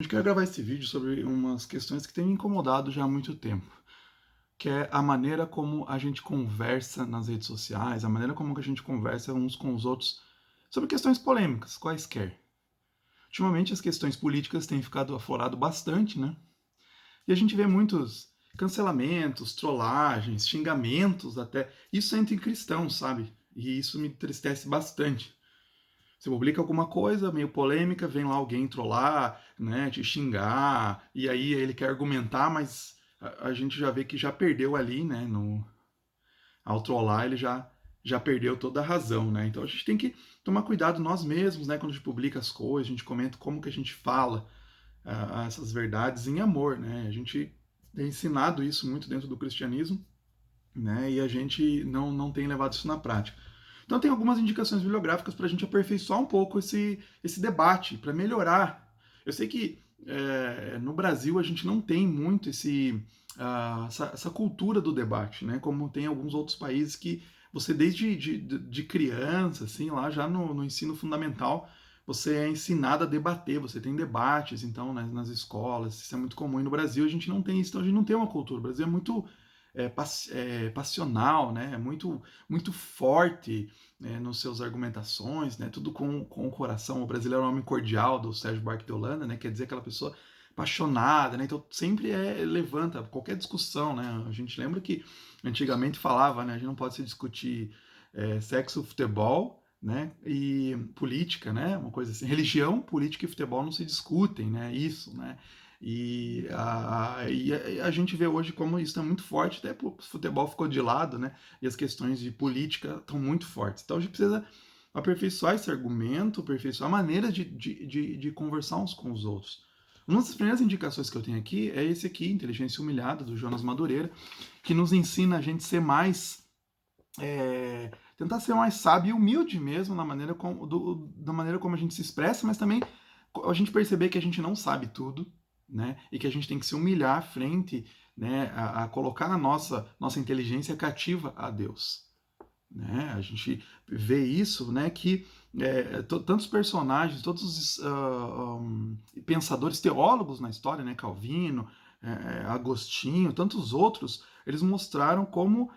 Eu quero gravar esse vídeo sobre umas questões que têm me incomodado já há muito tempo, que é a maneira como a gente conversa nas redes sociais, a maneira como a gente conversa uns com os outros sobre questões polêmicas, quaisquer. Ultimamente as questões políticas têm ficado aflorado bastante, né? E a gente vê muitos cancelamentos, trollagens, xingamentos até. Isso entre cristãos, sabe? E isso me entristece bastante. Você publica alguma coisa meio polêmica, vem lá alguém trollar, né, te xingar, e aí ele quer argumentar, mas a gente já vê que já perdeu ali, né, ao trollar ele já perdeu toda a razão, né? Então a gente tem que tomar cuidado nós mesmos, né, quando a gente publica as coisas, a gente comenta como que a gente fala essas verdades em amor, né? A gente tem ensinado isso muito dentro do cristianismo, né? E a gente não tem levado isso na prática. Então tem algumas indicações bibliográficas para a gente aperfeiçoar um pouco esse debate, para melhorar. Eu sei que no Brasil a gente não tem muito essa cultura do debate, né? Como tem alguns outros países que você desde de criança, assim, lá já no ensino fundamental, você é ensinado a debater, você tem debates, então, nas escolas, isso é muito comum. E no Brasil a gente não tem isso, então a gente não tem uma cultura. O Brasil é muito passional, né? É muito forte, né, nos seus argumentações, né? Tudo com o coração. O brasileiro é um homem cordial, do Sérgio Buarque de Holanda, né? Quer dizer aquela pessoa apaixonada, né? Então sempre levanta qualquer discussão, né? A gente lembra que antigamente falava, né? A gente não pode se discutir sexo, futebol, né? E política, né? Uma coisa assim. Religião, política e futebol não se discutem, né? Isso, né? E a gente vê hoje como isso é muito forte, até o futebol ficou de lado, né? E as questões de política estão muito fortes. Então a gente precisa aperfeiçoar esse argumento, aperfeiçoar a maneira de conversar uns com os outros. Uma das primeiras indicações que eu tenho aqui é esse aqui, Inteligência Humilhada, do Jonas Madureira, que nos ensina a gente ser mais. Tentar ser mais sábio e humilde mesmo da maneira como a gente se expressa, mas também a gente perceber que a gente não sabe tudo, né? E que a gente tem que se humilhar à frente, né? A colocar a nossa inteligência cativa a Deus, né? A gente vê isso, né? Que tantos personagens, todos os pensadores teólogos na história, né? Calvino, Agostinho, tantos outros, eles mostraram como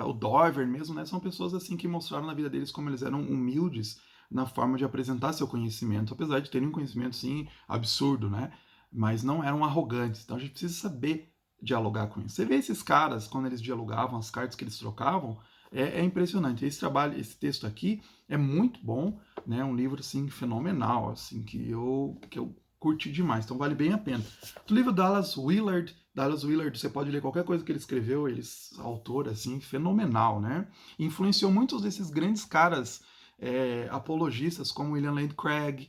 o Dover mesmo, né? São pessoas assim que mostraram na vida deles como eles eram humildes na forma de apresentar seu conhecimento, apesar de terem um conhecimento sim absurdo, né? Mas não eram arrogantes. Então a gente precisa saber dialogar com isso. Você vê esses caras, quando eles dialogavam, as cartas que eles trocavam, é impressionante. Esse trabalho, esse texto aqui é muito bom, né? Um livro assim fenomenal, assim que eu curti demais. Então vale bem a pena. Do livro Dallas Willard, você pode ler qualquer coisa que ele escreveu, autor assim fenomenal, né? Influenciou muitos desses grandes caras apologistas como William Lane Craig,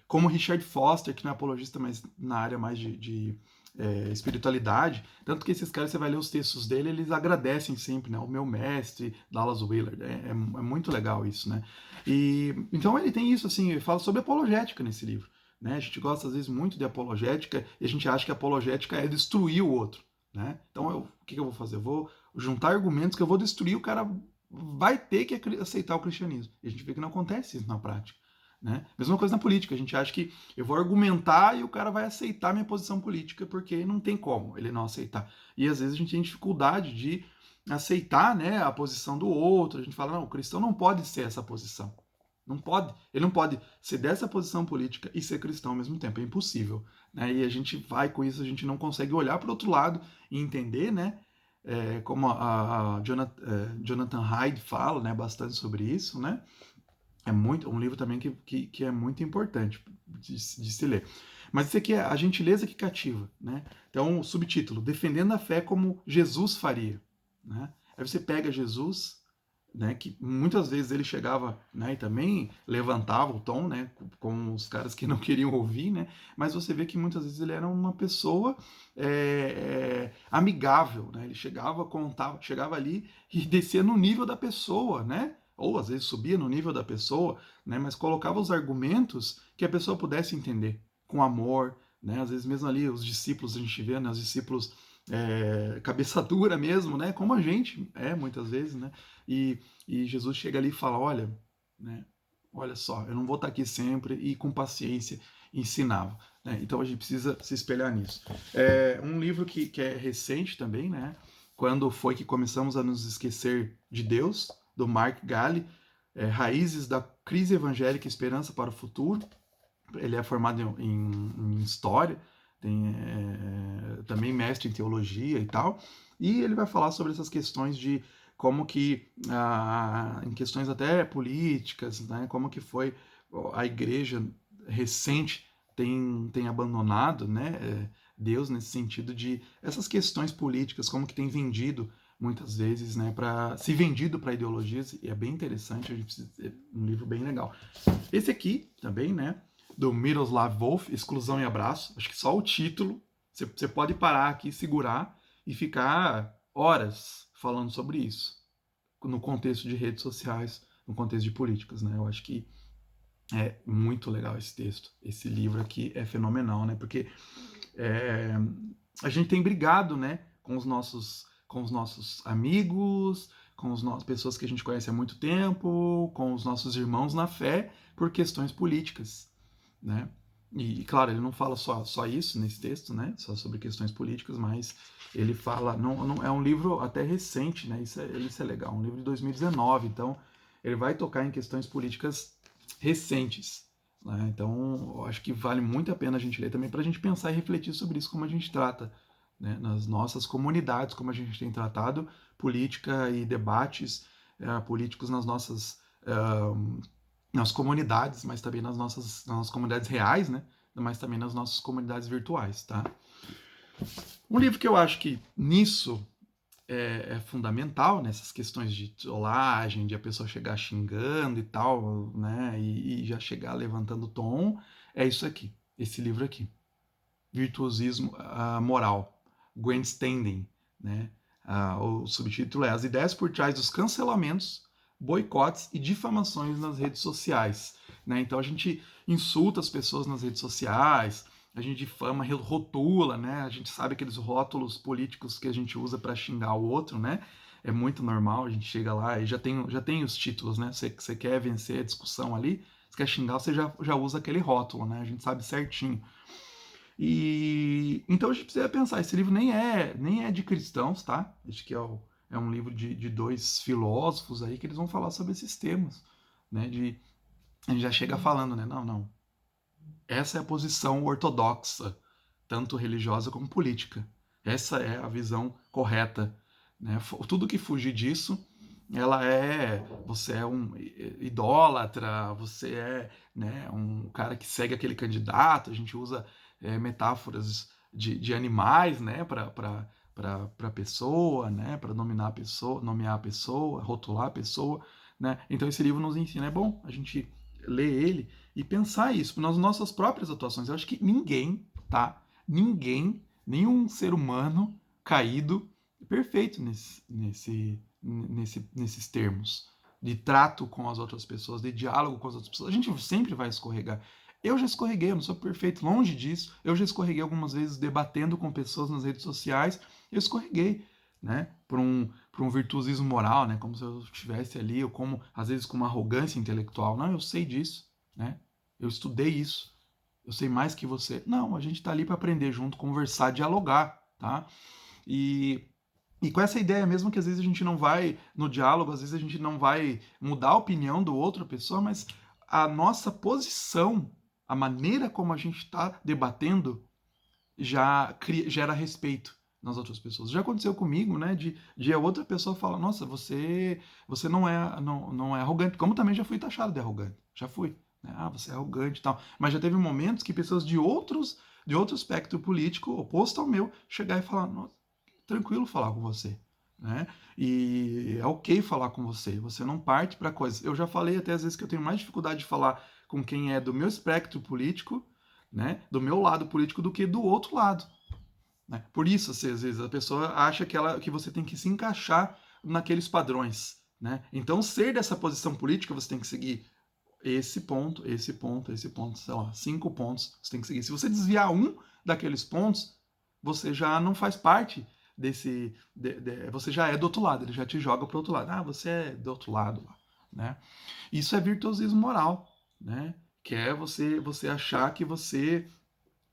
como Richard Foster, que não é apologista, mas na área mais de espiritualidade. Tanto que esses caras, você vai ler os textos dele, eles agradecem sempre, né? O meu mestre, Dallas Willard. É muito legal isso, né? E então ele tem isso, assim, ele fala sobre apologética nesse livro. Né? A gente gosta, às vezes, muito de apologética e a gente acha que a apologética é destruir o outro. Né? Então, o que eu vou fazer? Eu vou juntar argumentos que eu vou destruir, o cara vai ter que aceitar o cristianismo. E a gente vê que não acontece isso na prática. Né? Mesma coisa na política, a gente acha que eu vou argumentar e o cara vai aceitar minha posição política, porque não tem como ele não aceitar. E às vezes a gente tem dificuldade de aceitar, né, a posição do outro. A gente fala, não, o cristão não pode ser essa posição. Não pode. Ele não pode ser dessa posição política e ser cristão ao mesmo tempo. É impossível. Né? E a gente vai com isso, a gente não consegue olhar para o outro lado e entender, né? Como a Jonathan Haidt fala, né, bastante sobre isso, né? É um livro também que é muito importante de se ler. Mas esse aqui é a gentileza que cativa, né? Então, o subtítulo, Defendendo a Fé como Jesus Faria. Né? Aí você pega Jesus, né, que muitas vezes ele chegava, né, e também levantava o tom, né, com os caras que não queriam ouvir, né, mas você vê que muitas vezes ele era uma pessoa amigável, né, ele chegava ali e descia no nível da pessoa, né, ou às vezes subia no nível da pessoa, né, mas colocava os argumentos que a pessoa pudesse entender, com amor, né, às vezes mesmo ali os discípulos, a gente vê, né, os discípulos cabeça dura mesmo, né, como a gente muitas vezes, né, e Jesus chega ali e fala, olha, né, olha só, eu não vou estar aqui sempre e com paciência ensinava. Né? Então a gente precisa se espelhar nisso. Um livro que é recente também, né? Quando foi que começamos a nos esquecer de Deus, do Mark Galli, Raízes da Crise Evangélica e Esperança para o Futuro. Ele é formado em História, tem também mestre em Teologia e tal, e ele vai falar sobre essas questões de como que, em questões até políticas, né, como que foi a igreja recente tem abandonado, né, Deus nesse sentido de essas questões políticas, como que tem vendido muitas vezes, né, para se vendido para ideologias, e é bem interessante, a gente precisa, é um livro bem legal. Esse aqui também, né, do Miroslav Volf, Exclusão e Abraço, acho que só o título, você pode parar aqui, segurar e ficar horas falando sobre isso, no contexto de redes sociais, no contexto de políticas, né? Eu acho que é muito legal esse texto, esse livro aqui é fenomenal, né? Porque é, a gente tem brigado, né, com os nossos amigos, com as pessoas que a gente conhece há muito tempo, com os nossos irmãos na fé, por questões políticas, né? E claro, ele não fala só isso nesse texto, né? Só sobre questões políticas, mas ele fala, não é um livro até recente, né? Isso é legal, um livro de 2019, então ele vai tocar em questões políticas recentes, né? Então, eu acho que vale muito a pena a gente ler também para a gente pensar e refletir sobre isso, como a gente trata, né, nas nossas comunidades, como a gente tem tratado política e debates políticos nas comunidades, mas também nas nossas comunidades reais, né? Mas também nas nossas comunidades virtuais, tá? Um livro que eu acho que nisso é fundamental, nessas questões de trollagem, de a pessoa chegar xingando e tal, né? E já chegar levantando o tom, é isso aqui, esse livro aqui. Virtuosismo Moral, Gwen Standing, né? O subtítulo é As Ideias por Trás dos Cancelamentos, Boicotes e Difamações nas Redes Sociais. Né? Então a gente insulta as pessoas nas redes sociais, a gente difama, rotula, né? A gente sabe aqueles rótulos políticos que a gente usa para xingar o outro, né? É muito normal, a gente chega lá e já tem os títulos, né? Você quer vencer a discussão ali, você quer xingar, você já usa aquele rótulo, né? A gente sabe certinho. E então a gente precisa pensar, esse livro nem é de cristãos, tá? Acho que é um livro de dois filósofos aí que eles vão falar sobre esses temas, né? A gente já chega falando, né? Não. Essa é a posição ortodoxa, tanto religiosa como política. Essa é a visão correta, né? Tudo que fugir disso, você é um idólatra, você é, né, um cara que segue aquele candidato. A gente usa metáforas de animais, né, para pessoa, né, para nomear a pessoa, rotular a pessoa, né? Então esse livro nos ensina, é bom a gente ler ele e pensar isso nas nossas próprias atuações. Eu acho que ninguém, tá? Ninguém, nenhum ser humano caído perfeito nesses termos de trato com as outras pessoas, de diálogo com as outras pessoas. A gente sempre vai escorregar. Eu já escorreguei, eu não sou perfeito, longe disso. Eu já escorreguei algumas vezes debatendo com pessoas nas redes sociais. Eu escorreguei, né? Por um virtuosismo moral, né? Como se eu estivesse ali, ou como, às vezes, com uma arrogância intelectual. Não, eu sei disso, né? Eu estudei isso. Eu sei mais que você. Não, a gente está ali para aprender junto, conversar, dialogar, tá? E e com essa ideia mesmo que às vezes a gente não vai no diálogo, às vezes a gente não vai mudar a opinião do outra pessoa, mas a nossa posição, a maneira como a gente está debatendo, gera respeito nas outras pessoas. Já aconteceu comigo, né? De a outra pessoa falar, nossa, você não é arrogante. Como também já fui taxado de arrogante. Já fui. Né? Ah, você é arrogante e tal. Mas já teve momentos que pessoas de outro espectro político, oposto ao meu, chegar e falar, nossa, tranquilo falar com você. Né? E é ok falar com você. Você não parte para coisas. Eu já falei até às vezes que eu tenho mais dificuldade de falar com quem é do meu espectro político, né, do meu lado político, do que do outro lado. Né? Por isso, assim, às vezes, a pessoa acha que você tem que se encaixar naqueles padrões. Né? Então, ser dessa posição política, você tem que seguir esse ponto, esse ponto, esse ponto, sei lá, 5 pontos você tem que seguir. Se você desviar um daqueles pontos, você já não faz parte você já é do outro lado, ele já te joga para o outro lado. Ah, você é do outro lado lá. Né? Isso é virtuosismo moral. né? Que é você achar que você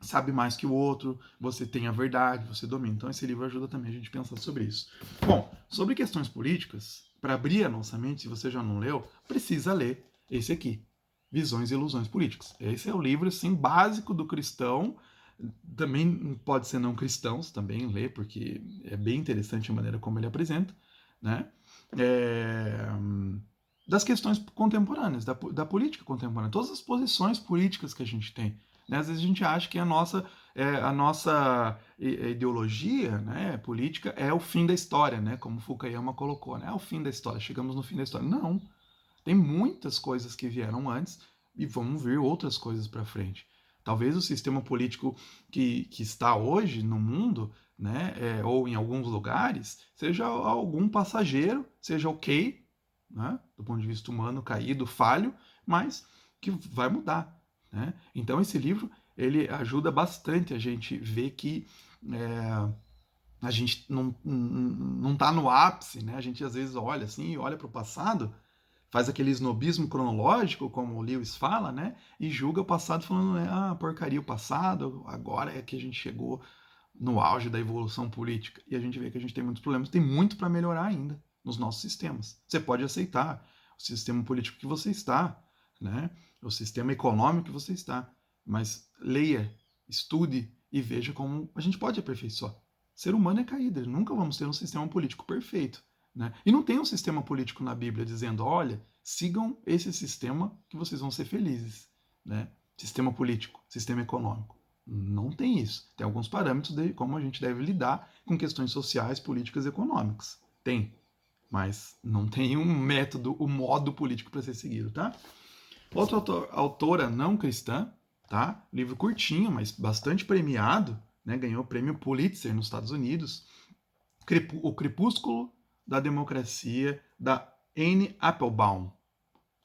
sabe mais que o outro, você tem a verdade, você domina. Então esse livro ajuda também a gente a pensar sobre isso. Bom, sobre questões políticas, para abrir a nossa mente, se você já não leu, precisa ler esse aqui, Visões e Ilusões Políticas. Esse é o livro assim básico do cristão. Também pode ser não cristãos também ler, porque é bem interessante a maneira como ele apresenta, né? É, das questões contemporâneas, da política contemporânea, todas as posições políticas que a gente tem. Né? Às vezes a gente acha que a nossa ideologia, né, política é o fim da história, né, como Fukuyama colocou, né, é o fim da história, chegamos no fim da história. Não, tem muitas coisas que vieram antes e vamos ver outras coisas para frente. Talvez o sistema político que está hoje no mundo, né, ou em alguns lugares, seja algum passageiro, seja ok, né, do ponto de vista humano, caído, falho, mas que vai mudar. Né? Então esse livro ele ajuda bastante a gente ver que a gente não está no ápice, né? A gente às vezes olha assim, olha para o passado, faz aquele snobismo cronológico, como o Lewis fala, né? E julga o passado falando, né, porcaria o passado, agora é que a gente chegou no auge da evolução política. E a gente vê que a gente tem muitos problemas, tem muito para melhorar ainda nos nossos sistemas. Você pode aceitar o sistema político que você está, né? O sistema econômico que você está, mas leia, estude e veja como a gente pode aperfeiçoar. O ser humano é caído, nunca vamos ter um sistema político perfeito. Né? E não tem um sistema político na Bíblia dizendo, olha, sigam esse sistema que vocês vão ser felizes. Né? Sistema político, sistema econômico. Não tem isso. Tem alguns parâmetros de como a gente deve lidar com questões sociais, políticas e econômicas. Tem. Mas não tem um método, um modo político para ser seguido, tá? Outra autora não cristã, tá? Livro curtinho, mas bastante premiado, né? Ganhou o prêmio Pulitzer nos Estados Unidos. O Crepúsculo da Democracia, da Anne Applebaum,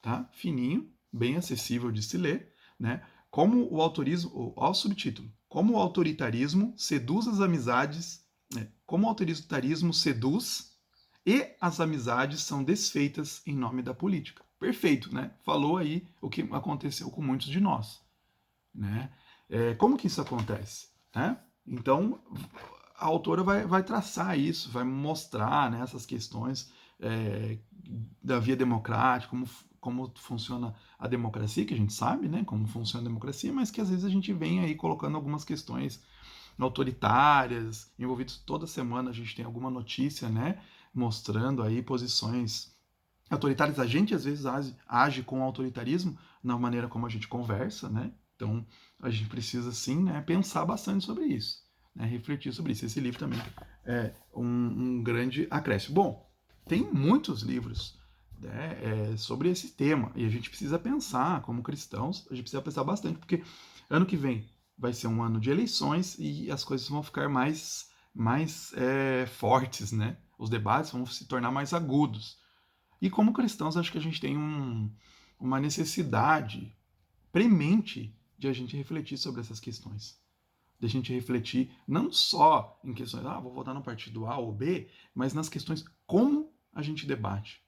tá? Fininho, bem acessível de se ler, né? Como o autorismo, ao subtítulo, como o autoritarismo seduz as amizades, né? Como o autoritarismo seduz e as amizades são desfeitas em nome da política. Perfeito, né? Falou aí o que aconteceu com muitos de nós, né? Como que isso acontece? Né? Então, a autora vai traçar isso, vai mostrar, né, essas questões da via democrática, como funciona a democracia, que a gente sabe, né, como funciona a democracia, mas que às vezes a gente vem aí colocando algumas questões autoritárias, envolvidos toda semana a gente tem alguma notícia, né, mostrando aí posições autoritárias. A gente às vezes age com autoritarismo na maneira como a gente conversa, né? Então a gente precisa sim, né, pensar bastante sobre isso, né, refletir sobre isso. Esse livro também é um grande acréscimo. Bom, tem muitos livros, né, sobre esse tema e a gente precisa pensar como cristãos, a gente precisa pensar bastante porque ano que vem vai ser um ano de eleições e as coisas vão ficar mais fortes, né? Os debates vão se tornar mais agudos. E como cristãos, acho que a gente tem uma necessidade premente de a gente refletir sobre essas questões. De a gente refletir não só em questões, vou votar no partido A ou B, mas nas questões como a gente debate.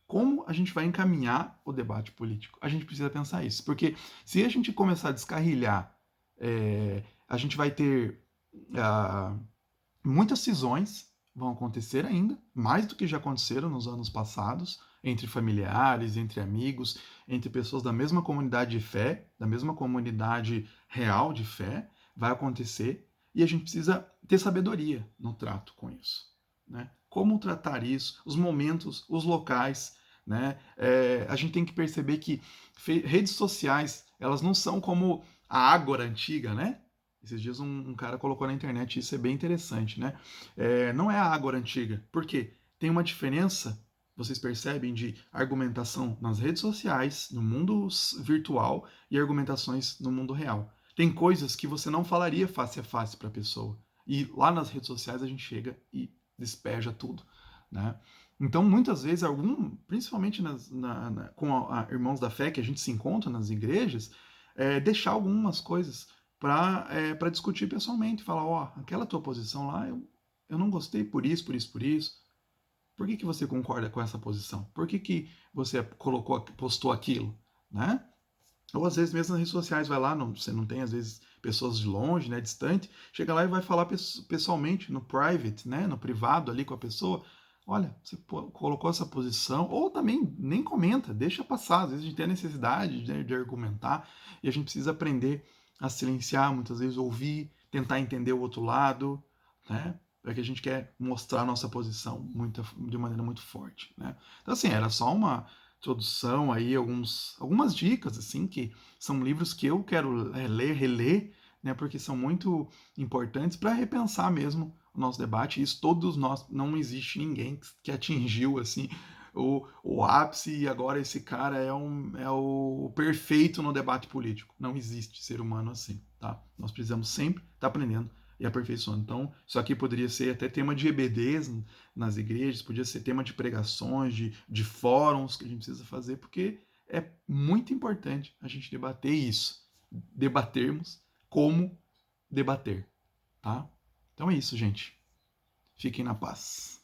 Como a gente vai encaminhar o debate político. A gente precisa pensar isso. Porque se a gente começar a descarrilhar, a gente vai ter muitas cisões vão acontecer ainda, mais do que já aconteceram nos anos passados, entre familiares, entre amigos, entre pessoas da mesma comunidade de fé, da mesma comunidade real de fé, vai acontecer e a gente precisa ter sabedoria no trato com isso. Né? Como tratar isso, os momentos, os locais. Né? A gente tem que perceber que redes sociais, elas não são como a Ágora antiga, né? Esses dias um cara colocou na internet, isso é bem interessante, né? Não é a Ágora antiga. Por quê? Tem uma diferença, vocês percebem, de argumentação nas redes sociais, no mundo virtual, e argumentações no mundo real. Tem coisas que você não falaria face a face para a pessoa. E lá nas redes sociais a gente chega e despeja tudo. Né? Então, muitas vezes, principalmente com irmãos da fé que a gente se encontra nas igrejas, deixar algumas coisas para discutir pessoalmente, falar, aquela tua posição lá, eu não gostei por isso, por isso, por isso. Por que você concorda com essa posição? Por que você postou aquilo? Né? Ou às vezes mesmo nas redes sociais, vai lá, você não tem às vezes pessoas de longe, né, distante, chega lá e vai falar pessoalmente, no private, né, no privado ali com a pessoa. Olha, você colocou essa posição, ou também nem comenta, deixa passar. Às vezes a gente tem a necessidade de argumentar e a gente precisa aprender a silenciar, muitas vezes ouvir, tentar entender o outro lado, né? É que a gente quer mostrar a nossa posição de maneira muito forte, né? Então, assim, era só uma introdução aí, algumas dicas, assim, que são livros que eu quero ler, reler, né? Porque são muito importantes para repensar mesmo o nosso debate. Isso todos nós, não existe ninguém que atingiu, assim, o ápice e agora esse cara é o perfeito no debate político. Não existe ser humano assim, tá? Nós precisamos sempre estar aprendendo e aperfeiçoando. Então, isso aqui poderia ser até tema de EBDs nas igrejas, podia ser tema de pregações, de fóruns que a gente precisa fazer, porque é muito importante a gente debater isso. Debatermos como debater, tá? Então é isso, gente. Fiquem na paz.